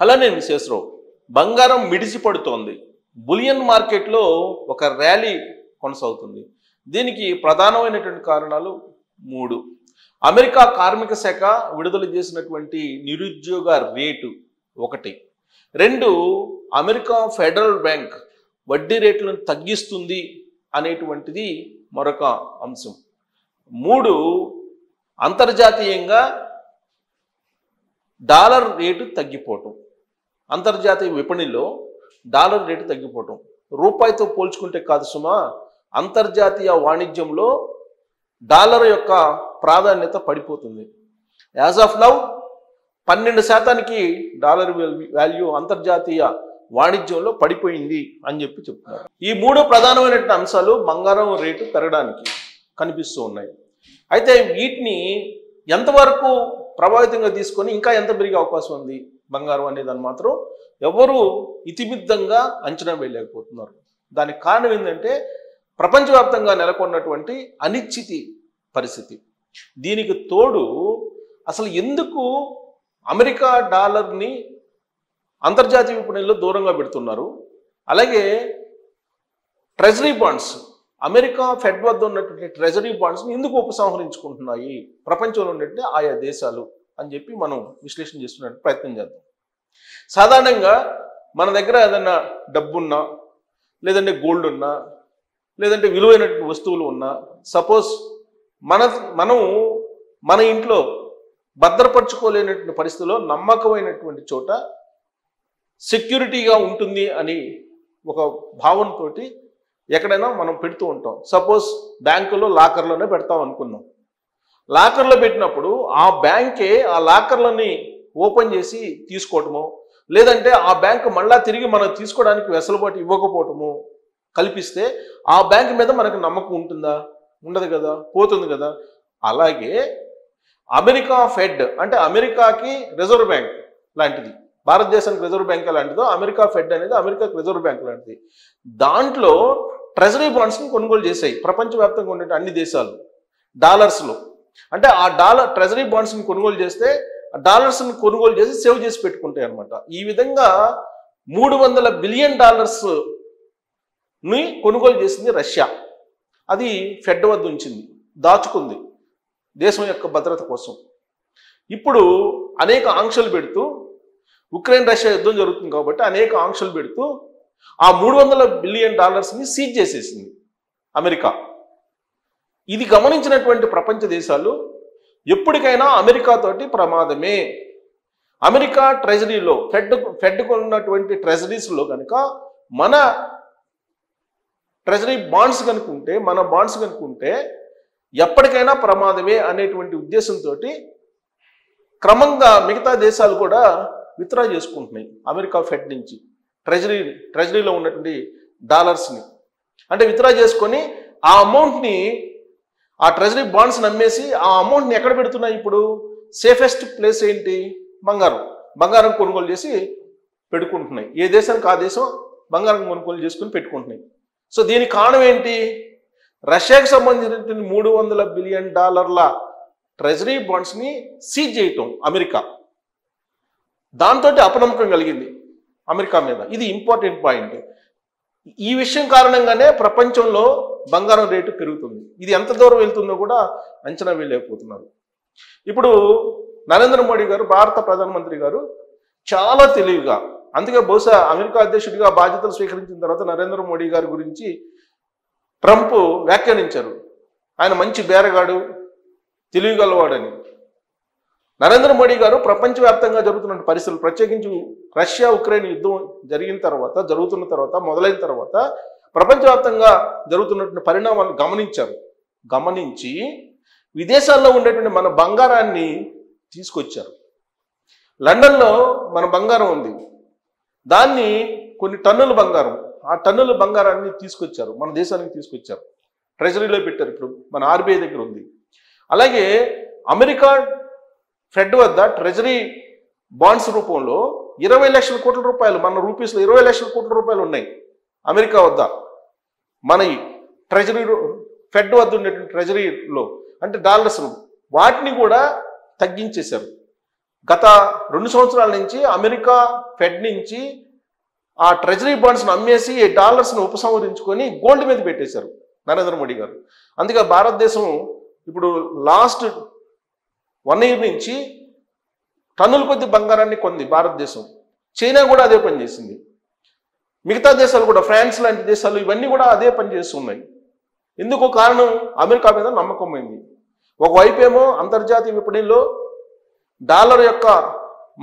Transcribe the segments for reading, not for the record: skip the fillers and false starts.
అలానే విశేషరావు బంగారం మిడిసిపడుతోంది. బులియన్ మార్కెట్లో ఒక ర్యాలీ కొనసాగుతుంది. దీనికి ప్రధానమైనటువంటి కారణాలు 3. అమెరికా కార్మిక శాఖ విడుదల చేసినటువంటి నిరుద్యోగ రేటు 1. 2. అమెరికా ఫెడరల్ బ్యాంక్ వడ్డీ రేట్లను తగ్గిస్తుంది అనేటువంటిది మరొక అంశం. 3. అంతర్జాతీయంగా డాలర్ రేటు తగ్గిపోవటం. అంతర్జాతీయ విపణిలో డాలర్ రేటు తగ్గిపోవటం. రూపాయితో పోల్చుకుంటే కాదు సుమా, అంతర్జాతీయ వాణిజ్యంలో డాలర్ యొక్క ప్రాధాన్యత పడిపోతుంది. As of now 12% dollar value అంతర్జాతీయ వాణిజ్యంలో పడిపోయింది అని చెప్తున్నారు. ఈ 3 ప్రధానమైనటువంటి అంశాలు బంగారం రేటు పెరగడానికి కనిపిస్తూ ఉన్నాయి. అయితే వీటిని ఎంతవరకు ప్రభావితంగా తీసుకొని ఇంకా ఎంత పెరిగే అవకాశం ఉంది బంగారం అనేదాన్ని మాత్రం ఎవరు ఇతిమిద్దంగా అంచనా వేయలేకపోతున్నారు. దానికి కారణం ఏంటంటే ప్రపంచవ్యాప్తంగా నెలకొన్నటువంటి అనిశ్చితి పరిస్థితి. దీనికి తోడు అసలు ఎందుకు అమెరికా డాలర్ని అంతర్జాతీయ విపణిలో దూరంగా పెడుతున్నారు, అలాగే ట్రెజరీ బాండ్స్ అమెరికా ఫెడ్ వద్ద ఉన్నటువంటి ట్రెజరీ బాండ్స్ని ఎందుకు ఉపసంహరించుకుంటున్నాయి ప్రపంచంలో ఉన్నటువంటి ఆయా దేశాలు అని చెప్పి మనం విశ్లేషణ చేస్తున్నట్టు ప్రయత్నం చేద్దాం. సాధారణంగా మన దగ్గర ఏదైనా డబ్బున్నా, లేదంటే గోల్డ్ ఉన్నా, లేదంటే విలువైనటువంటి వస్తువులు ఉన్నా, సపోజ్ మనం మన ఇంట్లో భద్రపరచుకోలేనటువంటి పరిస్థితిలో నమ్మకమైనటువంటి చోట సెక్యూరిటీగా ఉంటుంది అని ఒక భావనతో ఎక్కడైనా మనం పెడుతూ ఉంటాం. సపోజ్ బ్యాంకులో లాకర్లోనే పెడతాం అనుకున్నాం. లాకర్లో పెట్టినప్పుడు ఆ బ్యాంకే ఆ లాకర్లని ఓపెన్ చేసి తీసుకోవటము, లేదంటే ఆ బ్యాంకు మళ్ళా తిరిగి మనం తీసుకోవడానికి వెసులుబాటు ఇవ్వకపోవటము కల్పిస్తే ఆ బ్యాంక్ మీద మనకు నమ్మకం ఉంటుందా? ఉండదు కదా, పోతుంది కదా. అలాగే అమెరికా ఫెడ్ అంటే అమెరికాకి రిజర్వ్ బ్యాంక్ లాంటిది, భారతదేశానికి రిజర్వ్ బ్యాంక్ లాంటిదో అమెరికా ఫెడ్ అనేది అమెరికాకి రిజర్వ్ బ్యాంక్ లాంటిది. దాంట్లో ట్రెజరీ బాండ్స్ని కొనుగోలు చేశాయి ప్రపంచవ్యాప్తంగా ఉండే అన్ని దేశాలు డాలర్స్లో. అంటే ఆ ట్రెజరీ బాండ్స్ని కొనుగోలు చేస్తే డాలర్స్ని కొనుగోలు చేసి సేవ్ చేసి పెట్టుకుంటాయి అనమాట. ఈ విధంగా $300 బిలియన్ కొనుగోలు చేసింది రష్యా. అది ఫెడ్ వద్ద ఉంచింది, దాచుకుంది దేశం యొక్క భద్రత కోసం. ఇప్పుడు అనేక ఆంక్షలు పెడుతూ, ఉక్రెయిన్ రష్యా యుద్ధం జరుగుతుంది కాబట్టి అనేక ఆంక్షలు పెడుతూ ఆ $300 బిలియన్ సీజ్ చేసేసింది అమెరికా. ఇది గమనించినటువంటి ప్రపంచ దేశాలు ఎప్పటికైనా అమెరికాతోటి ప్రమాదమే. అమెరికా ట్రెజరీలో ఫెడ్కు ఉన్నటువంటి ట్రెజరీస్లో కనుక మన ట్రెజరీ బాండ్స్ కనుకుంటే, మన బాండ్స్ కనుకుంటే ఎప్పటికైనా ప్రమాదమే అనేటువంటి ఉద్దేశంతో క్రమంగా మిగతా దేశాలు కూడా విత్డ్రా చేసుకుంటున్నాయి అమెరికా ఫెడ్ నుంచి ట్రెజరీలో ఉన్నటువంటి డాలర్స్ని. అంటే విత్డ్రా చేసుకొని ఆ అమౌంట్ని, ఆ ట్రెజరీ బాండ్స్ని అమ్మేసి ఆ అమౌంట్ని ఎక్కడ పెడుతున్నాయి? ఇప్పుడు సేఫెస్ట్ ప్లేస్ ఏంటి? బంగారం కొనుగోలు చేసి పెట్టుకుంటున్నాయి. ఏ దేశానికి ఆ దేశం బంగారం కొనుగోలు చేసుకుని పెట్టుకుంటున్నాయి. సో దీనికి కారణం ఏంటి? రష్యాకి సంబంధించిన $300 బిలియన్ ట్రెజరీ బాండ్స్ని సీజ్ చేయటం అమెరికా. దాంతో అపనమ్మకం కలిగింది అమెరికా మీద. ఇది ఇంపార్టెంట్ పాయింట్. ఈ విషయం కారణంగానే ప్రపంచంలో బంగారం రేటు పెరుగుతుంది. ఇది ఎంత దూరం వెళ్తుందో కూడా అంచనా వేయలేకపోతున్నారు. ఇప్పుడు నరేంద్ర మోడీ గారు, భారత ప్రధానమంత్రి గారు చాలా తెలివిగా, అందుకే బహుశా అమెరికా అధ్యక్షుడిగా బాధ్యతలు స్వీకరించిన తర్వాత నరేంద్ర మోడీ గారి గురించి ట్రంప్ వ్యాఖ్యానించారు, ఆయన మంచి బేరగాడు, తెలివిగలవాడని. నరేంద్ర మోడీ గారు ప్రపంచవ్యాప్తంగా జరుగుతున్న పరిస్థితులు, ప్రత్యేకించి రష్యా ఉక్రెయిన్ యుద్ధం జరుగుతున్న తర్వాత మొదలైన తర్వాత ప్రపంచవ్యాప్తంగా జరుగుతున్నటువంటి పరిణామాలను గమనించి విదేశాల్లో ఉండేటువంటి మన బంగారాన్ని తీసుకొచ్చారు. లండన్లో మన బంగారం ఉంది, దాన్ని కొన్ని టన్నుల బంగారం, ఆ టన్నుల బంగారాన్ని తీసుకొచ్చారు, మన దేశానికి తీసుకొచ్చారు, ట్రెజరీలో పెట్టారు. ఇప్పుడు మన ఆర్బీఐ దగ్గర ఉంది. అలాగే అమెరికా ఫెడ్ వద్ద ట్రెజరీ బాండ్స్ రూపంలో 20 లక్షల కోట్ల రూపాయలు, మన రూపీస్లో 20 లక్షల కోట్ల రూపాయలు ఉన్నాయి అమెరికా వద్ద. మన ట్రెజరీ ఫెడ్ వద్ద ఉండేటువంటి ట్రెజరీలో అంటే డాలర్స్, వాటిని కూడా తగ్గించేశారు. గత 2 సంవత్సరాల నుంచి అమెరికా ఫెడ్ నుంచి ఆ ట్రెజరీ బాండ్స్ను అమ్మేసి డాలర్స్ను ఉపసంహరించుకొని గోల్డ్ మీద పెట్టేశారు నరేంద్ర మోడీ గారు. అందుకే భారతదేశం ఇప్పుడు లాస్ట్ 1 year నుంచి టన్నుల కొద్ది బంగారాన్ని కొంది భారతదేశం. చైనా కూడా అదే పని చేసింది. మిగతా దేశాలు కూడా, ఫ్రాన్స్ లాంటి దేశాలు ఇవన్నీ కూడా అదే పని చేస్తున్నాయి. ఎందుకు కారణం? అమెరికా మీద నమ్మకం అయింది. ఒకవైపు ఏమో అంతర్జాతీయ విపణిలో డాలర్ యొక్క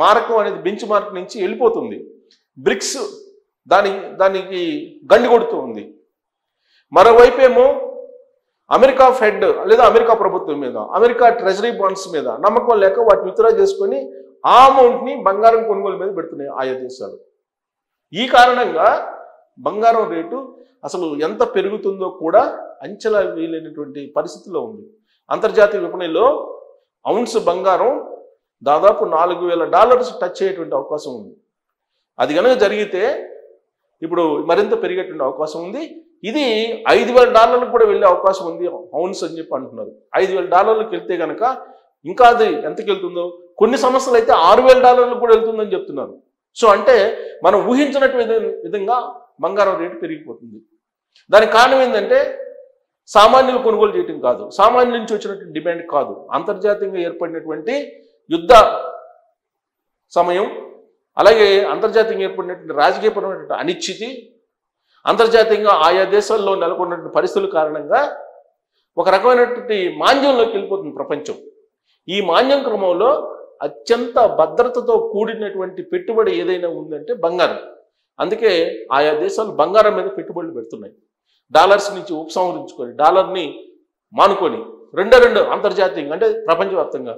మారకం అనేది బెంచ్ మార్క్ నుంచి వెళ్ళిపోతుంది. బ్రిక్స్ దానికి గండి కొడుతూ ఉంది. మరోవైపు ఏమో అమెరికా ఫెడ్ లేదా అమెరికా ప్రభుత్వం మీద, అమెరికా ట్రెజరీ బాండ్స్ మీద నమ్మకం లేక వాటిని విత్డ్రా చేసుకొని ఆ అమౌంట్ని బంగారం కొనుగోలు మీద పెడుతున్నాయి ఆయా దేశాలు. ఈ కారణంగా బంగారం రేటు అసలు ఎంత పెరుగుతుందో కూడా అంచనా వేయలేనటువంటి పరిస్థితిలో ఉంది. అంతర్జాతీయ విపణిలో ఔన్స్ బంగారం దాదాపు $4,000 టచ్ అయ్యేటువంటి అవకాశం ఉంది. అది కనుక జరిగితే ఇప్పుడు మరింత పెరిగేటువంటి అవకాశం ఉంది. ఇది $5,000 కూడా వెళ్ళే అవకాశం ఉంది ఔన్స్ అని చెప్పి అంటున్నారు. $5,000 వెళ్తే కనుక ఇంకా అది ఎంతకి వెళ్తుందో, కొన్ని సంవత్సరాలు అయితే $6,000 కూడా వెళ్తుందని చెప్తున్నారు. సో అంటే మనం ఊహించినట్టు విధంగా బంగారం రేటు పెరిగిపోతుంది. దానికి కారణం ఏంటంటే సామాన్యులు కొనుగోలు చేయటం కాదు, సామాన్యుల నుంచి వచ్చినటువంటి డిమాండ్ కాదు, అంతర్జాతీయంగా ఏర్పడినటువంటి యుద్ధ సమయం, అలాగే అంతర్జాతీయంగా ఏర్పడినటువంటి రాజకీయపరమైనటువంటి అనిశ్చితి, అంతర్జాతీయంగా ఆయా దేశాల్లో నెలకొన్నటువంటి పరిస్థితుల కారణంగా ఒక రకమైనటువంటి మాంద్యంలోకి వెళ్ళిపోతుంది ప్రపంచం. ఈ మాంద్యం క్రమంలో అత్యంత భద్రతతో కూడినటువంటి పెట్టుబడి ఏదైనా ఉందంటే బంగారం. అందుకే ఆయా దేశాలు బంగారం మీద పెట్టుబడులు పెడుతున్నాయి. డాలర్స్ నుంచి ఉపసంహరించుకొని, డాలర్ని మానుకొని రెండు అంతర్జాతీయంగా అంటే ప్రపంచవ్యాప్తంగా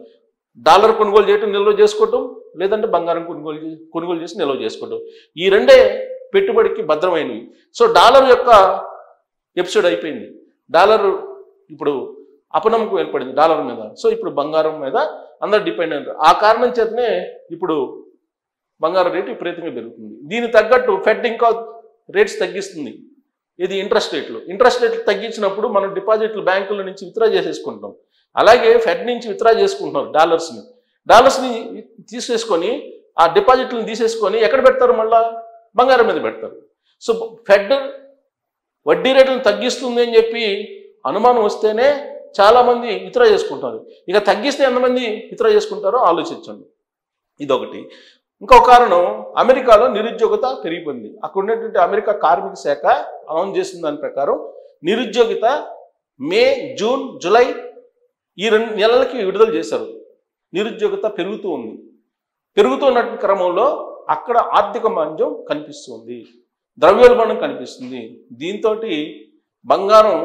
డాలర్ కొనుగోలు చేయటం, నిల్వ చేసుకోవటం, లేదంటే బంగారం కొనుగోలు చేసి నిల్వ చేసుకోవటం. ఈ రెండే పెట్టుబడికి భద్రమైనవి. సో డాలర్ యొక్క ఎపిసోడ్ అయిపోయింది. డాలర్ ఇప్పుడు అపనమ్మకం ఏర్పడింది డాలర్ మీద. సో ఇప్పుడు బంగారం మీద అందరు డిపెండ్ అయ్యారు. ఆ కారణం చేతనే ఇప్పుడు బంగారం రేటు విపరీతంగా పెరుగుతుంది. దీనికి తగ్గట్టు ఫెడ్ ఇంకా రేట్స్ తగ్గిస్తుంది. ఇది ఇంట్రెస్ట్ రేట్లు తగ్గించినప్పుడు మనం డిపాజిట్లు బ్యాంకుల నుంచి విత్డ్రా చేసేసుకుంటాం. అలాగే ఫెడ్ నుంచి విత్డ్రా చేసుకుంటున్నారు డాలర్స్ని తీసేసుకొని ఆ డిపాజిట్లను తీసేసుకొని ఎక్కడ పెడతారు? మళ్ళా బంగారం మీద పెడతారు. సో ఫెడ్ వడ్డీ రేట్లను తగ్గిస్తుంది అని చెప్పి అనుమానం వస్తేనే చాలామంది విత్డ్రా చేసుకుంటారు. ఇక తగ్గిస్తే ఎంతమంది విత్డ్రా చేసుకుంటారో ఆలోచించండి. ఇదొకటి. ఇంకొక కారణం, అమెరికాలో నిరుద్యోగత పెరిగిపోయింది. అక్కడ ఉన్నటువంటి అమెరికా కార్మిక శాఖ అనౌన్స్ చేసిన దాని ప్రకారం నిరుద్యోగిత మే, జూన్, జూలై ఈ 2 నెలలకి విడుదల చేశారు. నిరుద్యోగత పెరుగుతూ ఉంది. పెరుగుతున్న క్రమంలో అక్కడ ఆర్థిక మాంద్యం కనిపిస్తుంది, ద్రవ్యోల్బణం కనిపిస్తుంది. దీంతో బంగారం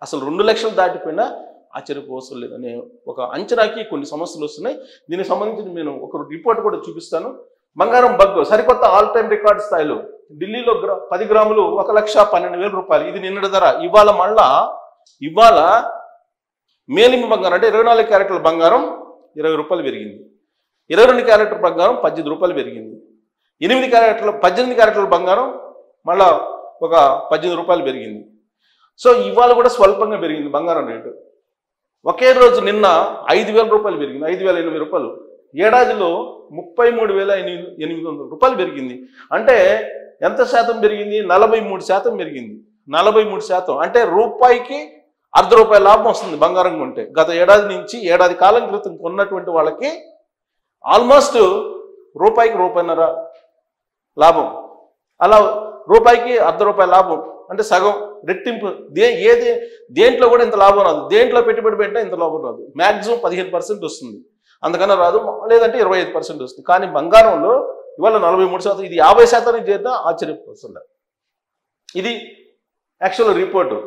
అసలు 2 లక్షలు దాటిపోయినా ఆశ్చర్యపోవసం లేదనే ఒక అంచనాకి కొన్ని సమస్యలు వస్తున్నాయి. దీనికి సంబంధించి నేను ఒక రిపోర్ట్ కూడా చూపిస్తాను. బంగారం బగ్గు సరికొత్త ఆల్ టైమ్ రికార్డ్ స్థాయిలో ఢిల్లీలో 10 గ్రాములు ₹1,12,000. ఇది నిన్నటి ధర. ఇవాళ మేలిమి బంగారం అంటే 24 క్యారెట్ల బంగారం ₹20 పెరిగింది. 22 క్యారెట్ల బంగారం ₹18 పెరిగింది. 18 క్యారెట్ల బంగారం మళ్ళా ఒక ₹18 పెరిగింది. సో ఇవాళ కూడా స్వల్పంగా పెరిగింది బంగారం రేటు. ఒకే రోజు నిన్న ₹5,000 పెరిగింది, ₹5,080. ఏడాదిలో ₹33,800 పెరిగింది. అంటే ఎంత శాతం పెరిగింది? 43% పెరిగింది. 43% అంటే రూపాయికి ₹0.5 లాభం వస్తుంది బంగారం కొంటే. గత ఏడాది నుంచి ఏడాది కాలం క్రితం కొన్నటువంటి వాళ్ళకి ఆల్మోస్ట్ రూపాయికి ₹1.5 లాభం. అలా రూపాయికి ₹0.5 లాభం అంటే సగం రెట్టింపు. దేంట్లో కూడా ఇంత లాభం రాదు. దేంట్లో పెట్టుబడి పెట్టినా ఇంత లాభం రాదు. మ్యాక్సిమం 15% వస్తుంది, అంతకన్నా రాదు, లేదంటే 25% వస్తుంది. కానీ బంగారంలో ఇవాళ 43%, ఇది 50% చేరినా ఆశ్చర్యపోతుంది. ఇది యాక్చువల్ రిపోర్టు.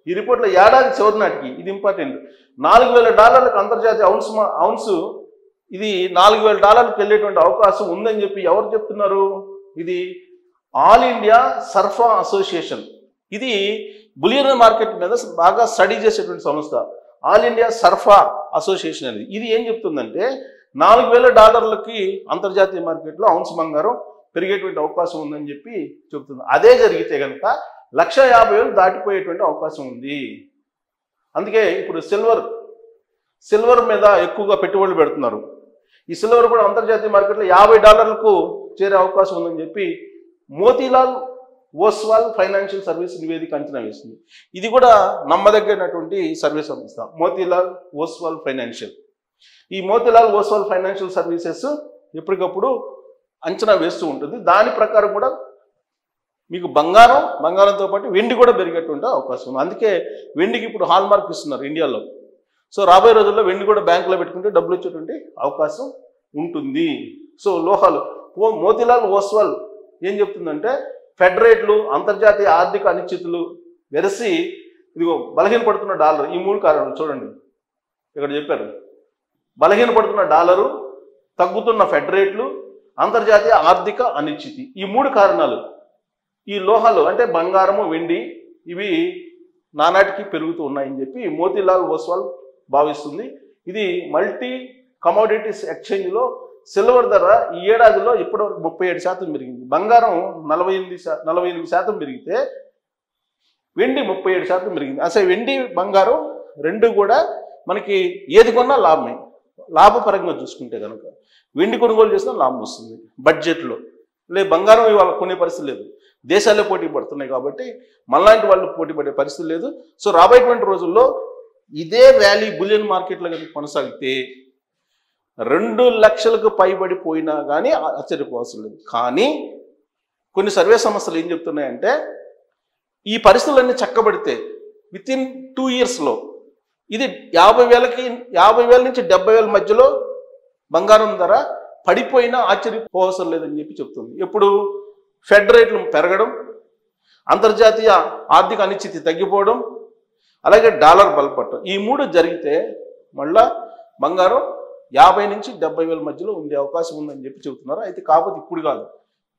ఈ రిపోర్ట్లో ఏడాది చివరి నాటికి, ఇది ఇంపార్టెంట్, $4,000 అంతర్జాతీయ ఔన్స్ ఇది $4,000 వెళ్ళేటువంటి అవకాశం ఉందని చెప్పి ఎవరు చెప్తున్నారు? ఇది ఆల్ ఇండియా సర్ఫా అసోసియేషన్. ఇది బులియన్ మార్కెట్ మీద బాగా స్టడీ చేసేటువంటి సంస్థ. ఆల్ ఇండియా సర్ఫా అసోసియేషన్ అనేది ఇది ఏం చెప్తుందంటే $4,000 అంతర్జాతీయ మార్కెట్లో ఔన్స్ బంగారం పెరిగేటువంటి అవకాశం ఉందని చెప్పి చెప్తుంది. అదే జరిగితే కనుక 1,50,000 దాటిపోయేటువంటి అవకాశం ఉంది. అందుకే ఇప్పుడు సిల్వర్ మీద ఎక్కువగా పెట్టుబడులు పెడుతున్నారు. ఈ సిల్వర్ కూడా అంతర్జాతీయ మార్కెట్లో $50 చేరే అవకాశం ఉందని చెప్పి మోతీలాల్ ఓస్వాల్ ఫైనాన్షియల్ సర్వీస్ నివేదిక అంచనా వేసింది. ఇది కూడా నమ్మదగినటువంటి సర్వీస్ సంస్థ మోతీలాల్ ఓస్వాల్ ఫైనాన్షియల్. ఈ మోతీలాల్ ఓస్వాల్ ఫైనాన్షియల్ సర్వీసెస్ ఎప్పటికప్పుడు అంచనా వేస్తూ ఉంటుంది. దాని ప్రకారం కూడా మీకు బంగారంతో పాటు వెండి కూడా పెరిగేటువంటి అవకాశం ఉంది. అందుకే వెండికి ఇప్పుడు హాల్ మార్క్ ఇస్తున్నారు ఇండియాలో. సో రాబోయే రోజుల్లో వెండి కూడా బ్యాంకులో పెట్టుకుంటే డబ్బులు వచ్చేటువంటి అవకాశం ఉంటుంది. సో లోహాలు మోతీలాల్ ఓస్వాల్ ఏం చెప్తుందంటే ఫెడ్ రేట్లు, అంతర్జాతీయ ఆర్థిక అనిశ్చితులు వెరసి ఇదిగో బలహీనపడుతున్న డాలర్, ఈ 3 కారణాలు చూడండి ఇక్కడ చెప్పారు. బలహీనపడుతున్న డాలరు, తగ్గుతున్న ఫెడ్ రేట్లు, అంతర్జాతీయ ఆర్థిక అనిశ్చితి, ఈ 3 కారణాలు ఈ లోహాలు అంటే బంగారము, వెండి ఇవి నానాటికి పెరుగుతూ ఉన్నాయని చెప్పి మోతీలాల్ ఓస్వాల్ భావిస్తుంది. ఇది మల్టీ కమోడిటీస్ ఎక్స్చేంజ్లో సిల్వర్ ధర ఈ ఏడాదిలో ఇప్పటివరకు 37% పెరిగింది. బంగారం 48% పెరిగితే వెండి 37% పెరిగింది. అసలు వెండి బంగారం రెండు కూడా మనకి ఏది కొన్నా లాభమే. లాభపరంగా చూసుకుంటే కనుక వెండి కొనుగోలు చేసినా లాభం వస్తుంది బడ్జెట్లో. బంగారం ఇవాళ కొనే పరిస్థితి లేదు, దేశాలే పోటీ పడుతున్నాయి కాబట్టి మనలాంటి వాళ్ళు పోటీ పడే పరిస్థితి లేదు. సో రాబోయేటువంటి రోజుల్లో ఇదే వ్యాలీ బులియన్ మార్కెట్లో కనుక కొనసాగితే 2 లక్షలకు పైబడిపోయినా కానీ ఆశ్చర్యపోవాల్సిన లేదు. కానీ కొన్ని సర్వే సంస్థలు ఏం చెప్తున్నాయంటే ఈ పరిస్థితులన్నీ చక్కబడితే వితిన్ 2 ఇయర్స్లో ఇది 50,000 నుంచి 70,000 మధ్యలో బంగారం ధర పడిపోయినా ఆశ్చర్యపోవసరం లేదని చెప్పి చెప్తుంది. ఎప్పుడు ఫెడ్ రేట్లు పెరగడం, అంతర్జాతీయ ఆర్థిక అనిశ్చితి తగ్గిపోవడం, అలాగే డాలర్ బలపడటం, ఈ 3 జరిగితే మళ్ళా బంగారం 50 నుంచి 70,000 మధ్యలో ఉండే అవకాశం ఉందని చెప్పి చెబుతున్నారు. అయితే కాకపోతే ఇప్పుడు కాదు,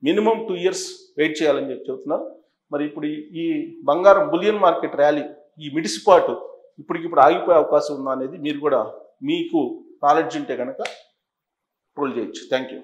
మినిమం 2 ఇయర్స్ వెయిట్ చేయాలని చెప్పి చెబుతున్నారు. మరి ఇప్పుడు ఈ బంగారం బులియన్ మార్కెట్ ర్యాలీ ఈ మిడిసిపాటు ఇప్పటికిప్పుడు ఆగిపోయే అవకాశం ఉందా అనేది మీరు కూడా మీకు నాలెడ్జ్ ఉంటే కనుక ట్రోల్ చేయొచ్చు. Thank you.